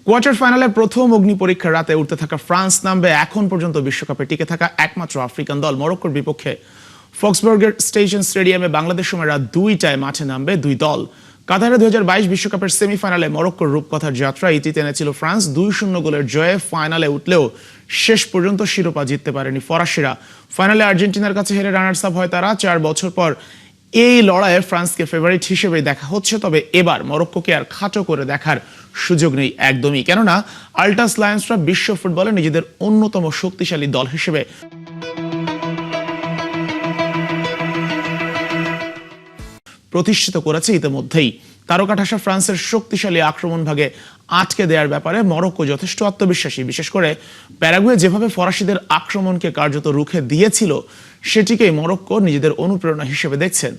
Quarter ফাইনালে প্রথম অগ্নি পরীক্ষার রাতে উঠতে থাকা ফ্রান্স নামবে এখন পর্যন্ত বিশ্বকাপে টিকে থাকা একমাত্র আফ্রিকান দল মরক্কোর বিপক্ষে। ফক্সবার্গের স্টেশন স্টেডিয়ামে বাংলাদেশ সময় রাত 2টায় মাঠে নামবে দুই দল। কাতারে 2022 বিশ্বকাপের সেমিফাইনালে মরক্কোর রূপকথার যাত্রা ইতি টেনেছিল ফ্রান্স। 2-0 গোলের জয়ে ফাইনালে উঠলেও শেষ পর্যন্ত শিরোপা জিততে পারেনি ফরাসিরা। ফাইনালে আর্জেন্টিনার কাছে হেরে রানার্স আপ হয় তারা। 4 বছর পর এই লড়াইয়ে ফ্রান্সকে ফেভারিট হিসেবে দেখা হচ্ছে, তবে এবার মরক্কোকে আর খাটো করে দেখার সুযোগ নেই একদমই, কেননা আল্টাস লায়ন্সরা বিশ্ব ফুটবলে নিজেদের অন্যতম শক্তিশালী দল হিসেবে প্রতিষ্ঠিত করেছে ইতিমধ্যেই। তারকা ঠাসা ফ্রান্সের শক্তিশালী আক্রমণ ভাগে আটকে দেওয়ার ব্যাপারে মরক্কো যথেষ্ট আত্মবিশ্বাসী। বিশেষ করে প্যারাগুয়ে যেভাবে ফরাসিদের আক্রমণকে কার্যত রুখে দিয়েছিল, সেটিকেই মরক্কো নিজেদের অনুপ্রেরণা হিসেবে দেখছেন।